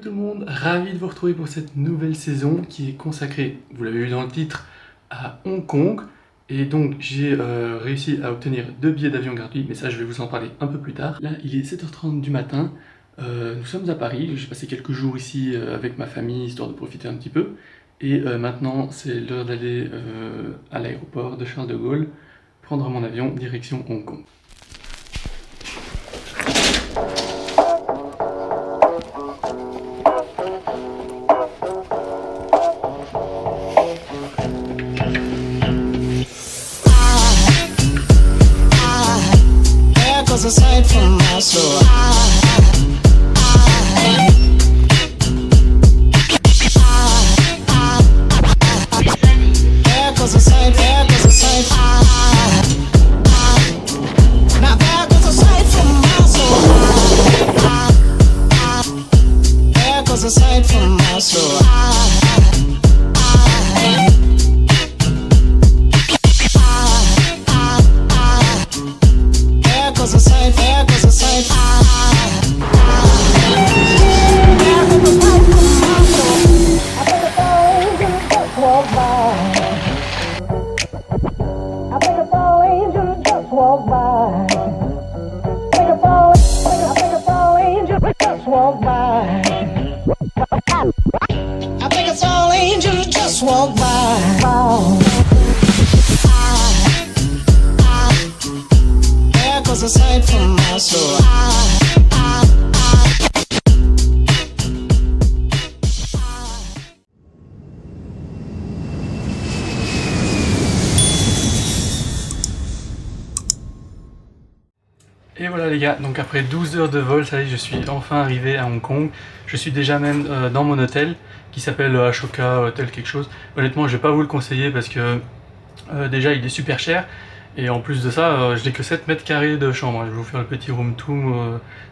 Tout le monde, ravi de vous retrouver pour cette nouvelle saison qui est consacrée, vous l'avez vu dans le titre, à Hong Kong. Et donc j'ai réussi à obtenir 2 billets d'avion gratuits, mais ça je vais vous en parler un peu plus tard. Là il est 7h30 du matin, nous sommes à Paris, j'ai passé quelques jours ici avec ma famille histoire de profiter un petit peu. Et maintenant c'est l'heure d'aller à l'aéroport de Charles de Gaulle, prendre mon avion direction Hong Kong. Aside from my soul, there goes a sight, there goes a sight. Now there goes a sight from my soul. There goes a sight from my soul. I think it's all angels just walk by. There goes a sight from my soul. Et voilà les gars, donc après 12 heures de vol, ça y est, je suis enfin arrivé à Hong Kong. Je suis déjà même dans mon hôtel qui s'appelle Ashoka Hotel quelque chose. Honnêtement, je vais pas vous le conseiller parce que déjà il est super cher. Et en plus de ça, je n'ai que 7 mètres carrés de chambre. Je vais vous faire le petit room tour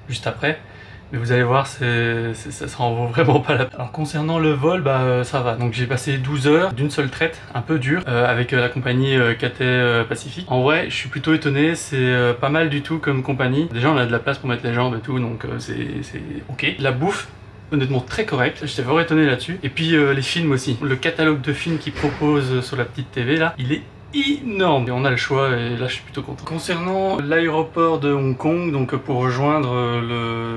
juste après. Mais vous allez voir, ça en vaut vraiment pas la peine. Alors concernant le vol, ça va. Donc j'ai passé 12 heures d'une seule traite, un peu dur, avec la compagnie Cathay Pacific. En vrai, je suis plutôt étonné, c'est pas mal du tout comme compagnie. Déjà on a de la place pour mettre les jambes et tout, donc c'est ok. La bouffe, honnêtement très correct, j'étais vraiment étonné là-dessus. Et puis les films aussi. Le catalogue de films qu'ils proposent sur la petite TV là, il est énorme et on a le choix et là je suis plutôt content. Concernant l'aéroport de Hong Kong, donc pour rejoindre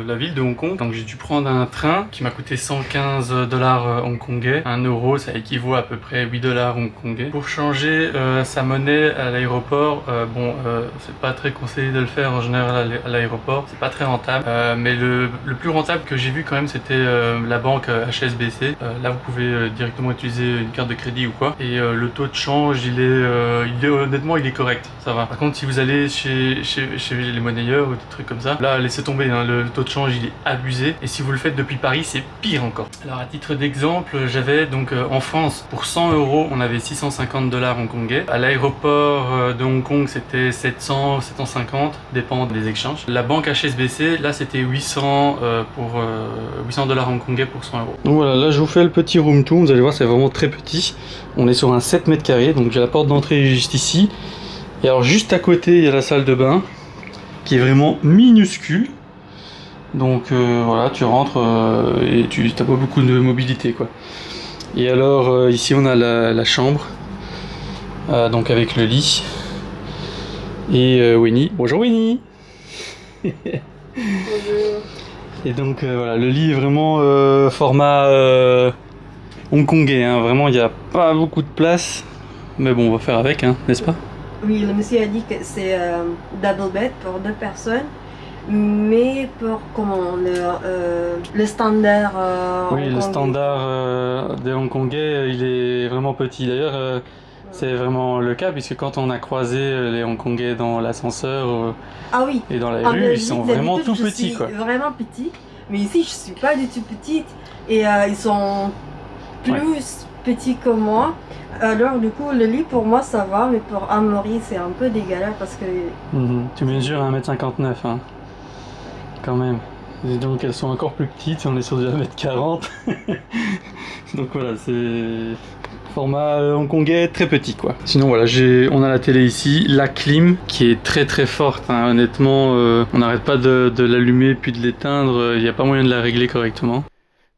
la ville de Hong Kong, donc j'ai dû prendre un train qui m'a coûté 115 $ hongkongais. 1 euro ça équivaut à peu près 8 $ hongkongais. Pour changer sa monnaie à l'aéroport, c'est pas très conseillé de le faire en général à l'aéroport, c'est pas très rentable, mais le plus rentable que j'ai vu quand même c'était la banque HSBC. Là vous pouvez directement utiliser une carte de crédit ou quoi, et le taux de change honnêtement il est correct, ça va. Par contre si vous allez chez les monnayeurs ou des trucs comme ça, là laissez tomber, hein, le taux de change il est abusé, et si vous le faites depuis Paris c'est pire encore. Alors à titre d'exemple, j'avais donc en France pour 100 € on avait 650 $ hongkongais. À l'aéroport de Hong Kong c'était 700, 750, dépend des échanges. La banque HSBC là c'était 800 $800 hongkongais pour 100 €. Donc voilà, là je vous fais le petit room tour, vous allez voir c'est vraiment très petit. On est sur un 7 mètres carrés, donc j'ai la porte d'entrée juste ici. Et alors juste à côté, il y a la salle de bain, qui est vraiment minuscule. Donc voilà, tu rentres et tu n'as pas beaucoup de mobilité, quoi. Et alors ici on a la chambre, donc avec le lit. Et Winnie. Bonjour Winnie. Bonjour. Et donc voilà, le lit est vraiment format hongkongais, hein. Vraiment il n'y a pas beaucoup de place, mais bon on va faire avec, hein, n'est-ce pas? Oui, le monsieur a dit que c'est double bed pour 2 personnes, mais pour comment le standard oui, le hongkongais. standard des hongkongais il est vraiment petit. D'ailleurs c'est vraiment le cas, puisque quand on a croisé les hongkongais dans l'ascenseur Ah oui, et dans la en rue, ils Belgique, sont vraiment tout d'habitude, petits, je quoi. suis vraiment petit, mais ici je suis pas du tout petite et ils sont plus petits que moi. Alors du coup le lit pour moi ça va, mais pour Amaury c'est un peu des galères parce que... Tu mesures 1,59 m, hein, quand même. Et donc elles sont encore plus petites, on est sur du 1,40 m. Donc voilà, c'est format hongkongais très petit, quoi. Sinon voilà, on a la télé ici, la clim qui est très très forte, hein. Honnêtement on n'arrête pas de l'allumer puis de l'éteindre, il n'y a pas moyen de la régler correctement.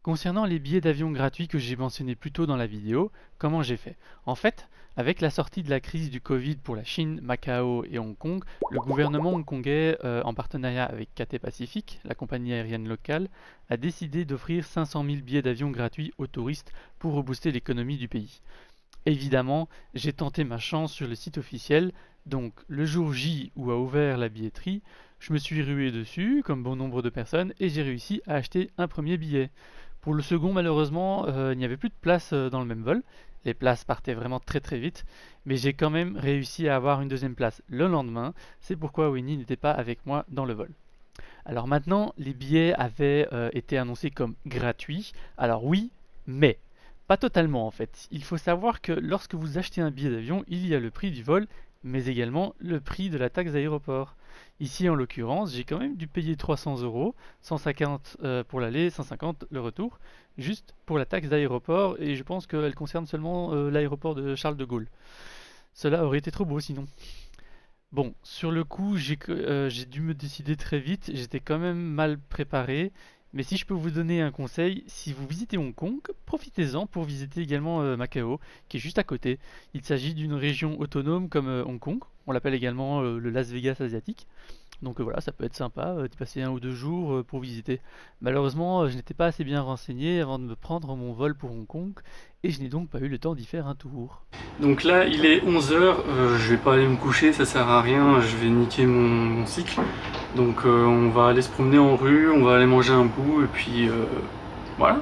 Concernant les billets d'avion gratuits que j'ai mentionnés plus tôt dans la vidéo, comment j'ai fait? En fait, avec la sortie de la crise du Covid pour la Chine, Macao et Hong Kong, le gouvernement hongkongais, en partenariat avec Cathay Pacific, la compagnie aérienne locale, a décidé d'offrir 500 000 billets d'avion gratuits aux touristes pour rebooster l'économie du pays. Évidemment, j'ai tenté ma chance sur le site officiel, donc le jour J où a ouvert la billetterie, je me suis rué dessus, comme bon nombre de personnes, et j'ai réussi à acheter un premier billet. Pour le second, malheureusement, il n'y avait plus de place dans le même vol. Les places partaient vraiment très très vite, mais j'ai quand même réussi à avoir une deuxième place le lendemain. C'est pourquoi Winnie n'était pas avec moi dans le vol. Alors maintenant, les billets avaient été annoncés comme gratuits. Alors oui, mais pas totalement en fait. Il faut savoir que lorsque vous achetez un billet d'avion, il y a le prix du vol, mais également le prix de la taxe d'aéroport. Ici en l'occurrence, j'ai quand même dû payer 300 €, 150 pour l'aller, 150 le retour, juste pour la taxe d'aéroport, et je pense qu'elle concerne seulement l'aéroport de Charles de Gaulle. Cela aurait été trop beau sinon. Bon, sur le coup, j'ai dû me décider très vite, j'étais quand même mal préparé, mais si je peux vous donner un conseil, si vous visitez Hong Kong, profitez-en pour visiter également Macao, qui est juste à côté. Il s'agit d'une région autonome comme Hong Kong, on l'appelle également le Las Vegas asiatique. Donc voilà, ça peut être sympa d'y passer 1 ou 2 jours pour visiter. Malheureusement, je n'étais pas assez bien renseigné avant de me prendre mon vol pour Hong Kong, et je n'ai donc pas eu le temps d'y faire un tour. Donc là, il est 11 h, je vais pas aller me coucher, ça sert à rien, je vais niquer mon cycle. Donc on va aller se promener en rue, on va aller manger un bout, et puis voilà.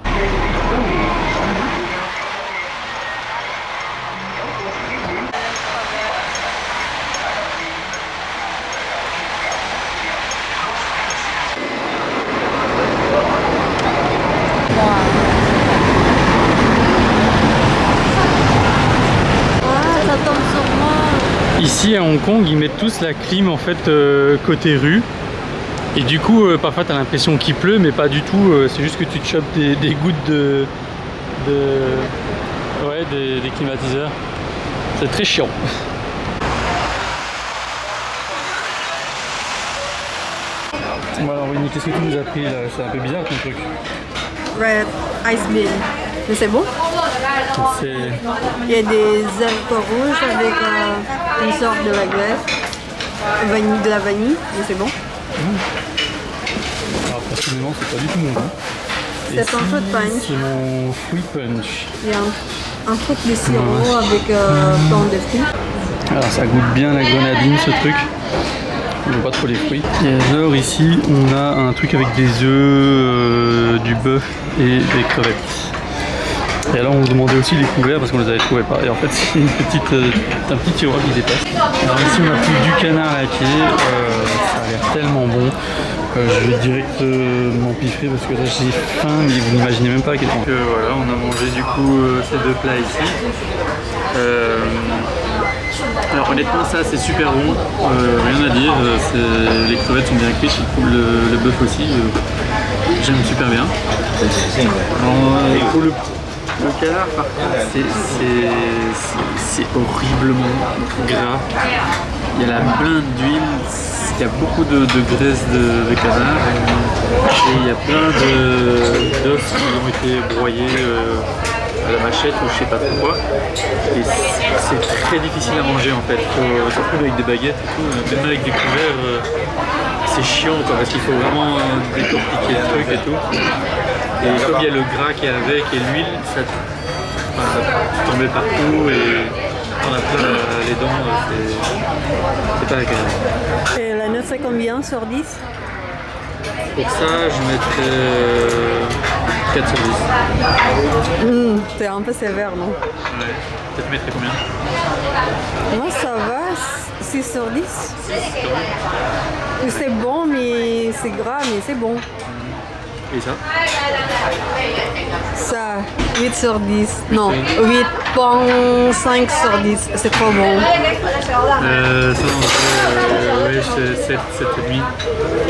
Ici à Hong Kong, ils mettent tous la clim en fait côté rue. Et du coup, parfois tu as l'impression qu'il pleut, mais pas du tout. C'est juste que tu te chopes des gouttes des climatiseurs. C'est très chiant. Bon alors Winnie, qu'est-ce que tu nous as pris là? C'est un peu bizarre ton truc. Red Ice Bean. Mais c'est bon. Il y a des haricots rouges avec une sorte de la glace, de la vanille, mais c'est bon. Alors personnellement, c'est pas du tout mon goût. C'est un fruit punch. C'est mon fruit punch. Il y a un truc de sirop avec plein de fruits. Alors ça goûte bien la grenadine ce truc. On pas trop les fruits. Et alors ici on a un truc avec des œufs, du bœuf et des crevettes. Et alors on nous demandait aussi les couverts parce qu'on les avait trouvés pas. Et en fait c'est un petit tiroir qui dépasse. Alors ici on a pris du canard laqué, ça a l'air tellement bon. Je vais direct m'empiffrer parce que là j'ai faim, mais vous n'imaginez même pas à quel point. Voilà, on a mangé du coup ces deux plats ici. Alors honnêtement ça c'est super bon, rien à dire, les crevettes sont bien cuites, le bœuf aussi, j'aime super bien. Alors, pour le canard par contre c'est horriblement gras, il y a la blinde d'huile, il y a beaucoup de graisse de canard et il y a plein d'os qui ont été broyés à la machette ou je sais pas trop quoi, et c'est très difficile à manger en fait, surtout avec des baguettes et tout, même avec des couverts c'est chiant quoi, parce qu'il faut vraiment décortiquer le truc et tout, et comme il y a le gras qui est avec et l'huile, ça tombait partout et on a plein les dents, c'est pas agréable. Et la note c'est combien sur 10? Pour ça je mettrais 4 sur 10. C'est un peu sévère, non? Ouais. Tu mettrais combien? Moi ça va, 6 sur 10. C'est bon, mais c'est gras, mais c'est bon. Et ça? Ça, 8 sur 10. Non, 8,5 sur 10. C'est trop bon. Ouais, 7,5.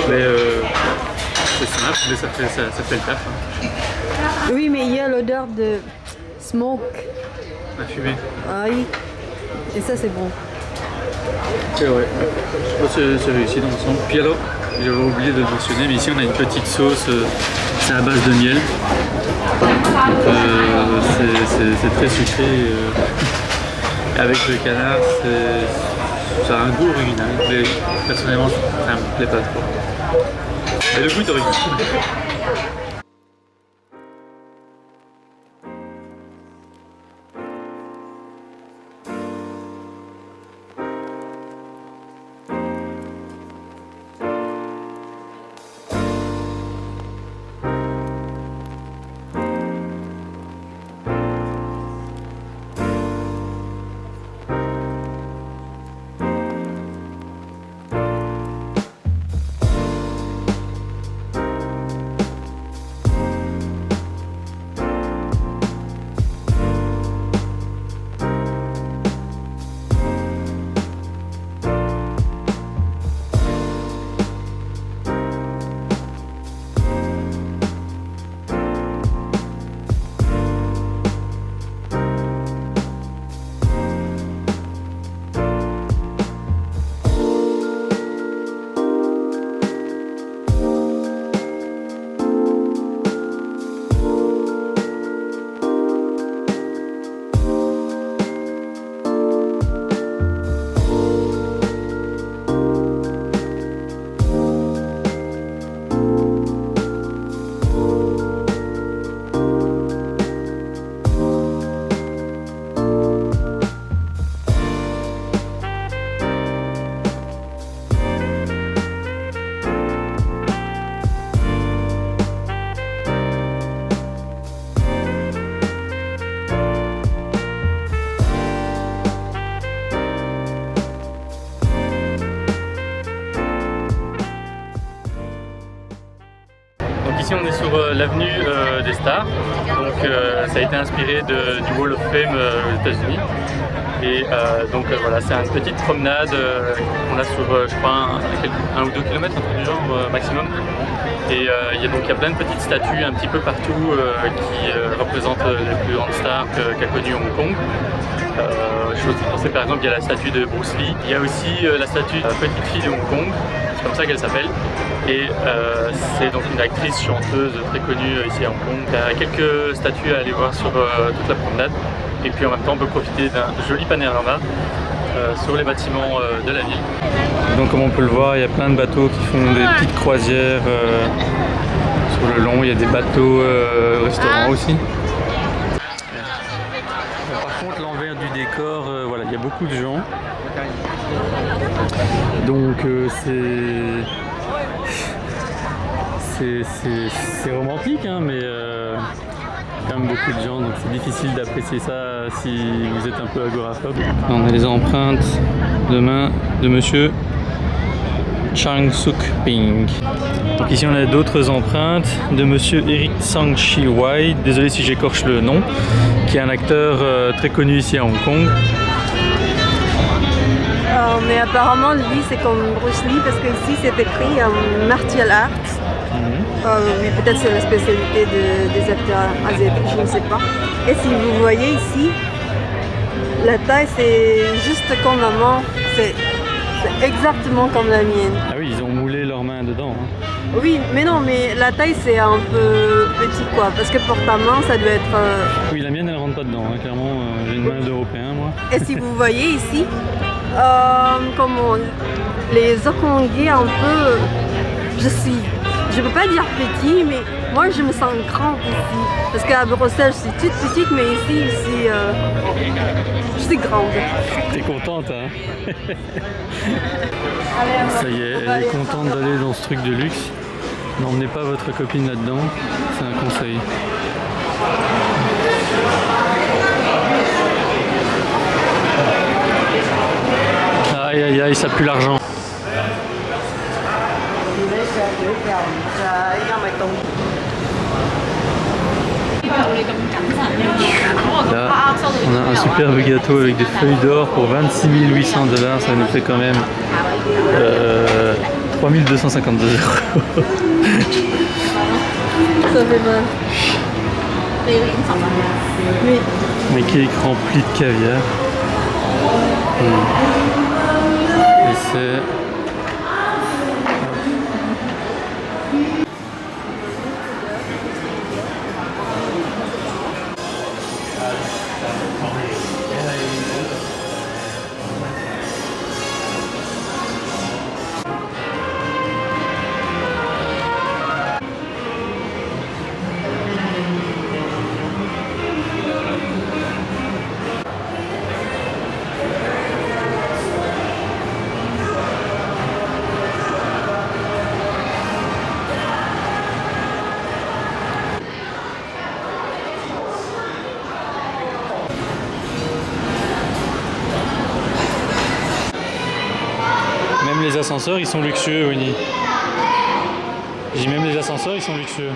Mais c'est simple, mais ça fait le taf. Hein. Oui, mais il y a l'odeur de smoke. La fumée. Ah oui. Et ça, c'est bon. C'est vrai. C'est réussi dans l'ensemble. Puis alors, j'avais oublié de le mentionner, mais ici on a une petite sauce C'est à base de miel. C'est très sucré. Avec le canard, ça a un goût original. Mais personnellement, ça me plaît pas trop. Mais le goût est original. Ici on est sur l'avenue des Stars, donc ça a été inspiré du Wall of Fame aux États-Unis. Et donc voilà, c'est une petite promenade qu'on a sur je crois 1 ou 2 km, un truc du genre maximum. Et il y a plein de petites statues un petit peu partout qui représentent les plus grandes stars qu'a connues Hong Kong. Je pensais par exemple, il y a la statue de Bruce Lee, il y a aussi la statue de Petite Fille de Hong Kong, c'est comme ça qu'elle s'appelle. Et c'est donc une actrice chanteuse très connue ici à Hong Kong. Il y a quelques statues à aller voir sur toute la promenade. Et puis en même temps on peut profiter d'un joli panorama sur les bâtiments de la ville. Donc comme on peut le voir, il y a plein de bateaux qui font des petites croisières sur le long. Il y a des bateaux restaurants aussi. Par contre l'envers du décor, voilà, il y a beaucoup de gens. Donc c'est romantique, hein, mais quand même beaucoup de gens, donc c'est difficile d'apprécier ça si vous êtes un peu agoraphobe. On a les empreintes de main de monsieur Chang Suk Ping. Donc ici on a d'autres empreintes de monsieur Eric Tsang Chi Wai, désolé si j'écorche le nom, qui est un acteur très connu ici à Hong Kong. Mais apparemment lui c'est comme Bruce Lee parce que ici c'est écrit martial arts. Mais peut-être c'est la spécialité des acteurs asiatiques, je ne sais pas. Et si vous voyez ici, la taille c'est juste comme la main, c'est exactement comme la mienne. Ah oui, ils ont moulé leurs mains dedans. Hein. Oui, mais non, mais la taille c'est un peu petit quoi, parce que pour ta main ça doit être... Oui, la mienne elle rentre pas dedans, hein. Clairement j'ai une main d'Européen moi. Et si vous voyez ici, comment les Hongkongais un peu, je peux pas dire petit, mais moi je me sens grande ici. Parce qu'à Bruxelles je suis toute petite, mais ici je suis grande. T'es contente, hein? Ça y est, elle est contente d'aller dans ce truc de luxe. N'emmenez pas votre copine là-dedans, c'est un conseil. Aïe aïe aïe, ça pue l'argent. Là, on a un superbe gâteau avec des feuilles d'or pour 26 800 $, ça nous fait quand même 3 252 €. Ça fait mal. Oui. Un cake rempli de caviar. Et c'est... les ascenseurs ils sont luxueux, Winnie. J'ai dit même les ascenseurs ils sont luxueux.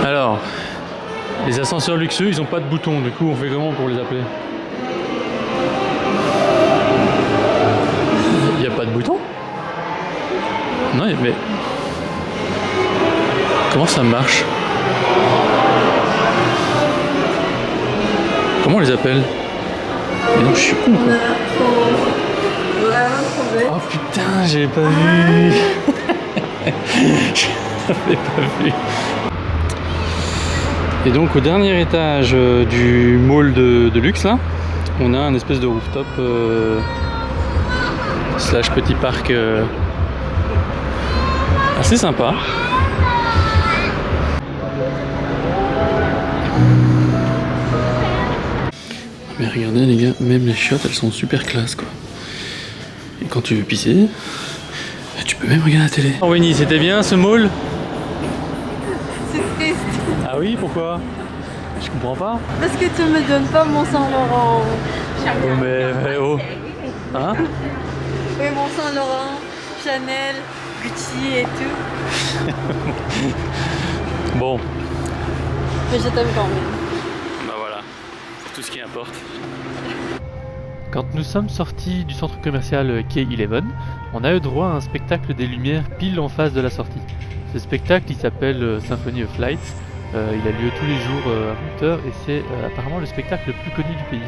Alors, les ascenseurs luxueux ils ont pas de bouton, du coup on fait comment pour les appeler? Il n'y a pas de bouton? Non mais... Comment ça marche? Comment on les appelle? Mais non, je suis con quoi. Oh putain, j'avais pas vu. J'avais pas vu. Et donc au dernier étage du mall de luxe là, on a un espèce de rooftop slash petit parc assez sympa. Mais regardez les gars, même les chiottes elles sont super classe quoi. Et quand tu veux pisser, tu peux même regarder la télé. Oh Winnie, c'était bien ce mall? C'est triste. Ah oui, pourquoi? Je comprends pas. Parce que tu me donnes pas mon Saint-Laurent. Oh mais oh. Hein? Oui, mon Saint-Laurent, Chanel, Gucci et tout. Bon. Mais je t'aime quand même. Bah voilà, c'est tout ce qui importe. Quand nous sommes sortis du centre commercial K11, on a eu droit à un spectacle des lumières pile en face de la sortie. Ce spectacle il s'appelle Symphony of Lights, il a lieu tous les jours à 20h et c'est apparemment le spectacle le plus connu du pays.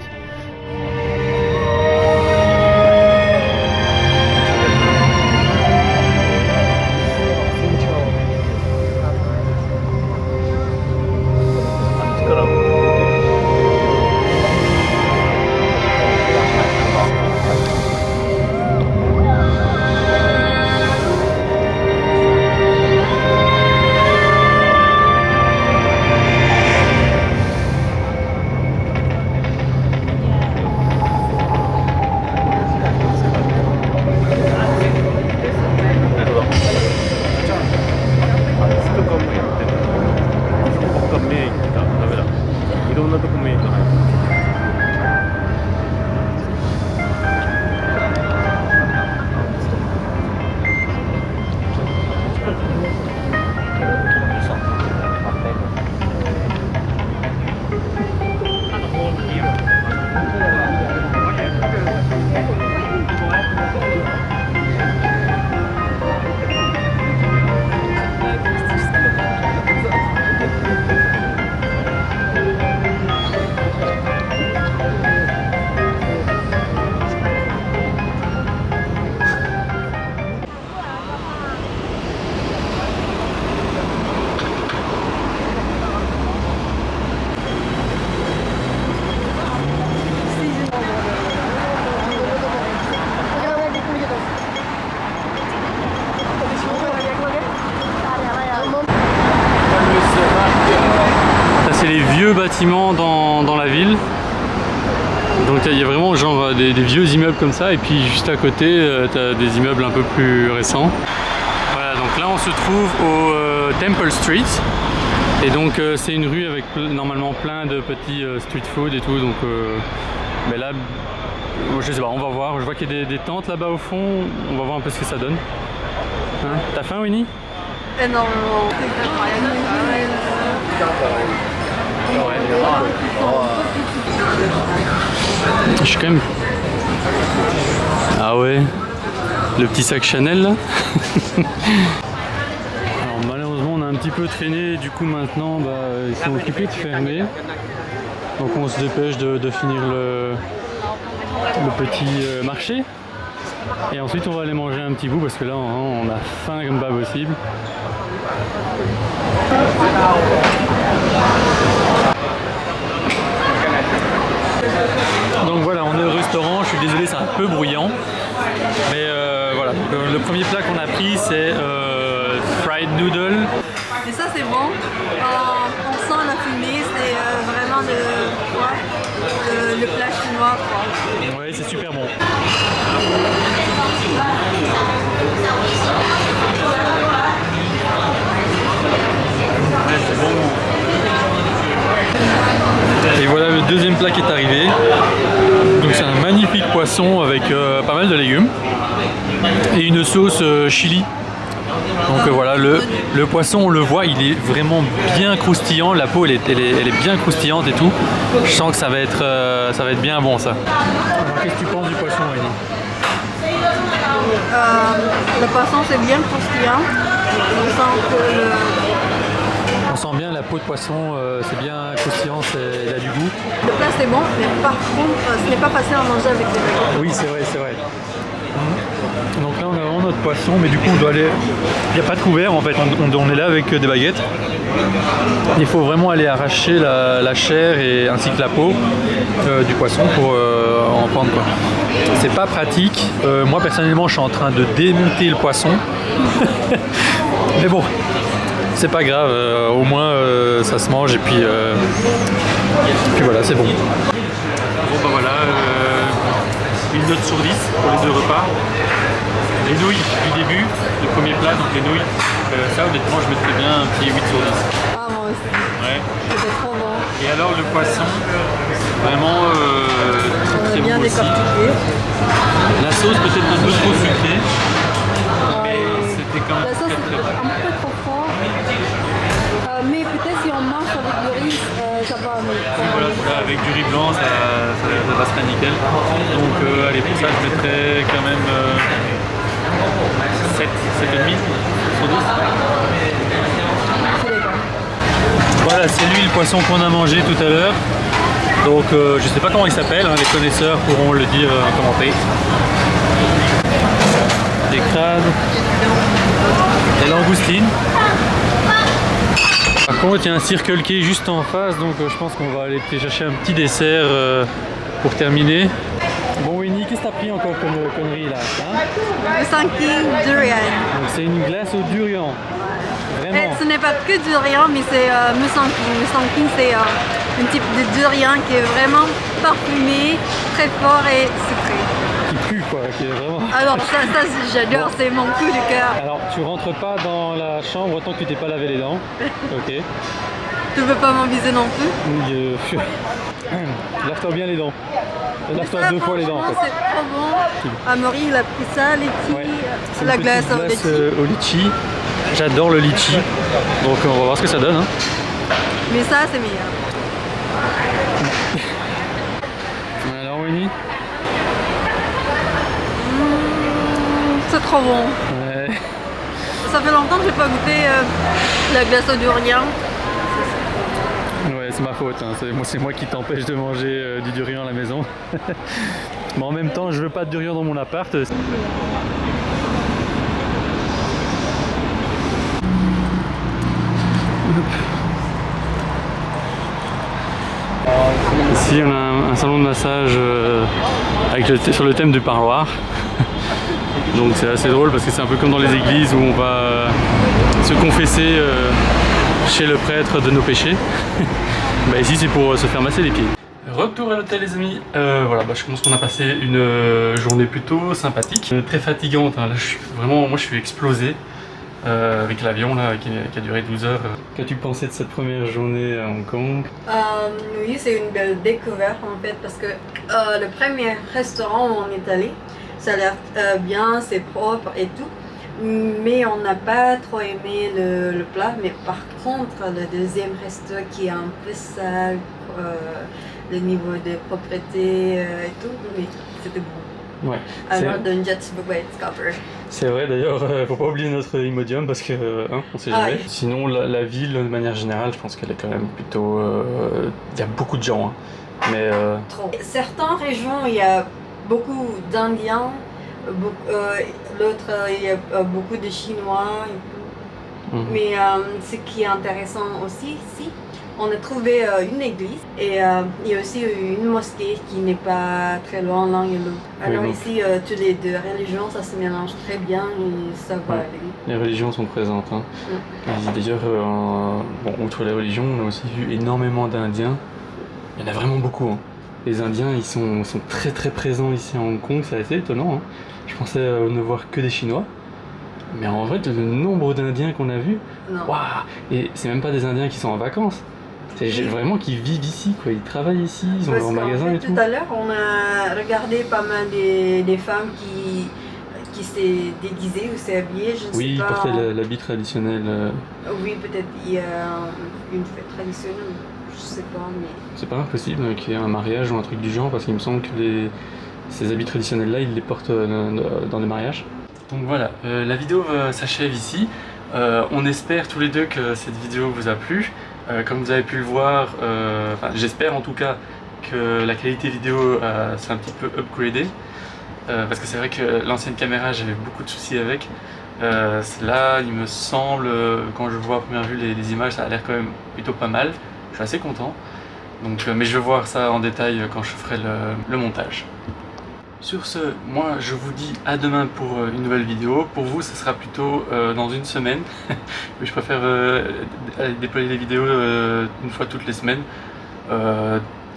C'est les vieux bâtiments dans la ville. Donc il y a vraiment genre des vieux immeubles comme ça et puis juste à côté tu as des immeubles un peu plus récents. Voilà, donc là on se trouve au Temple Street et donc c'est une rue avec normalement plein de petits street food et tout, donc mais là je sais pas, on va voir. Je vois qu'il y a des tentes là-bas au fond, on va voir un peu ce que ça donne. Hein, t'as faim Winnie? Énormément. Je suis quand même... Ah ouais, le petit sac Chanel là. Alors malheureusement on a un petit peu traîné, du coup maintenant ils sont occupés de fermer. Donc on se dépêche de finir le petit marché. Et ensuite on va aller manger un petit bout parce que là on a faim comme pas possible. Donc voilà, on est au restaurant, je suis désolé, c'est un peu bruyant. Mais voilà, le premier plat qu'on a pris c'est fried noodle. Et ça c'est bon. On sent la fumée, c'est vraiment le plat chinois quoi. Ouais, c'est super bon. Ouais, c'est bon. Et voilà le deuxième plat qui est arrivé. Donc c'est un magnifique poisson avec pas mal de légumes et une sauce chili. Donc voilà, le poisson, on le voit, il est vraiment bien croustillant, la peau elle est bien croustillante et tout. Je sens que ça va être bien bon ça. Alors qu'est-ce que tu penses du poisson, Winnie? Le poisson c'est bien croustillant. On sent que On sent bien la peau de poisson, c'est bien croustillant, il a du goût. le plat c'est bon, mais par contre ce n'est pas facile à manger avec des baguettes. Oui, c'est vrai, c'est vrai. Donc là on a vraiment notre poisson, mais du coup on doit aller... Il n'y a pas de couvert en fait, on est là avec des baguettes. Il faut vraiment aller arracher la chair et ainsi que la peau du poisson pour en prendre quoi. C'est pas pratique. Moi personnellement je suis en train de démonter le poisson. Mais bon, c'est pas grave, au moins ça se mange et puis voilà, c'est bon. Bon bah voilà, une note sur 10 pour les 2 repas. Les nouilles du début, le premier plat, donc les nouilles, ça honnêtement je mettrais bien un petit 8 sur 10. Ah moi aussi, Ouais. c'était trop bon. Et alors le poisson, vraiment On a très bien bon aussi. décortiqué. La sauce peut-être un peu trop sucrée, mais c'était quand La même sauce très est très bon. un peu trop fort. Mais peut-être si on mange avec du riz, ça va mieux. Voilà, avec du riz blanc, ça sera nickel. Donc allez, pour ça je mettrais quand même 7, 7,5 sur 10. C'est les bons. Voilà, c'est lui le poisson qu'on a mangé tout à l'heure. Donc je sais pas comment il s'appelle, hein, les connaisseurs pourront le dire en commentaire. Des crabes, des langoustines. Par contre, il y a un Circle K juste en face, donc je pense qu'on va aller chercher un petit dessert pour terminer. Bon Winnie, qu'est-ce que t'as pris encore comme connerie là, hein? Le Sanking durian. Donc c'est une glace au durian. Et Vraiment. ce n'est pas que durian, mais c'est Musanking. Musanking, c'est un type de durian qui est vraiment parfumé, très fort et sucré. Qui pue quoi, qui est vraiment... Alors ça j'adore, c'est mon coup de cœur. Alors tu rentres pas dans la chambre tant que tu t'es pas lavé les dents. Ok. Tu veux pas m'enviser non plus? Lave-toi bien les dents. Lave-toi Ça, 2 fois les dents en franchement, fait. c'est trop bon. Amaury, il a pris ça, litchi, Ouais. C'est la une glace petite au litchi. au litchi. J'adore le litchi. Donc on va voir ce que ça donne. Hein. Mais ça, c'est meilleur. Alors Winnie? C'est trop bon. Ouais. Ça fait longtemps que j'ai pas goûté la glace au durian. Ouais, c'est ma faute. Hein. C'est moi qui t'empêche de manger du durian à la maison. Mais en même temps, je veux pas de durian dans mon appart. Ici, on a un salon de massage avec sur le thème du parloir. Donc c'est assez drôle parce que c'est un peu comme dans les églises où on va se confesser chez le prêtre de nos péchés. Bah ici c'est pour se faire masser les pieds. Retour à l'hôtel les amis. Voilà, je pense qu'on a passé une journée plutôt sympathique, très fatigante. Hein. Là, moi je suis explosé avec l'avion là qui a duré 12 heures. Qu'as-tu pensé de cette première journée à Hong Kong? Oui, c'est une belle découverte en fait parce que le premier restaurant où on est allé, ça a l'air bien, c'est propre et tout. Mais on n'a pas trop aimé le plat. Mais par contre, le deuxième resto qui est un peu sale, le niveau de propreté et tout, mais c'était bon. Ouais. Alors, don't judge book by its cover. C'est vrai d'ailleurs, faut pas oublier notre Imodium parce que on sait jamais. oui. Sinon la ville de manière générale, je pense qu'elle est quand même plutôt... Il y a beaucoup de gens, hein. Mais Trop. Certaines régions, il y a beaucoup d'Indiens, l'autre, il y a beaucoup de Chinois et tout. Mais ce qui est intéressant aussi ici, on a trouvé une église et il y a aussi une mosquée qui n'est pas très loin l'un et l'autre. Alors donc. ici, toutes les deux religions, ça se mélange très bien et ça va Ouais. aller. les religions sont présentes. Hein. Et d'ailleurs, outre les religions, on a aussi vu énormément d'Indiens. Il y en a vraiment beaucoup. Hein. Les Indiens, ils sont très très présents ici à Hong Kong, c'est assez étonnant. Hein. Je pensais ne voir que des Chinois. Mais en vrai, le nombre d'Indiens qu'on a vus, Non. waouh! Et c'est même pas des Indiens qui sont en vacances. C'est vraiment qu'ils vivent ici, quoi. Ils travaillent ici, ils ont Parce leur qu'en magasin fait, et tout. tout à l'heure, on a regardé pas mal des femmes qui s'est déguisées ou s'est habillées, je ne Oui, sais ils pas. portaient l'habit traditionnel. Oui, peut-être il y a une fête traditionnelle, je sais pas, mais... C'est pas impossible qu'il y ait un mariage ou un truc du genre, parce qu'il me semble que ces habits traditionnels-là, ils les portent dans des mariages. Donc voilà, la vidéo s'achève ici. On espère tous les deux que cette vidéo vous a plu. Comme vous avez pu le voir, j'espère en tout cas que la qualité vidéo s'est un petit peu upgradée. Parce que c'est vrai que l'ancienne caméra, j'avais beaucoup de soucis avec. Là, il me semble, quand je vois à première vue les images, ça a l'air quand même plutôt pas mal. Je suis assez content. Donc, mais je vais voir ça en détail quand je ferai le montage. Sur ce, moi je vous dis à demain pour une nouvelle vidéo. Pour vous, ce sera plutôt dans une semaine. Je préfère déployer les vidéos une fois toutes les semaines.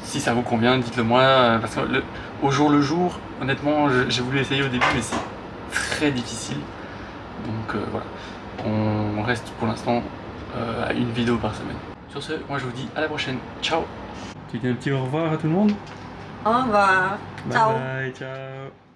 Si ça vous convient, dites-le moi. Parce que au jour le jour, honnêtement, j'ai voulu essayer au début, mais c'est très difficile. Donc voilà, on reste pour l'instant à une vidéo par semaine. Sur ce, moi je vous dis à la prochaine. Ciao. Tu dis un petit au revoir à tout le monde? Au revoir. Bye Ciao. bye, ciao.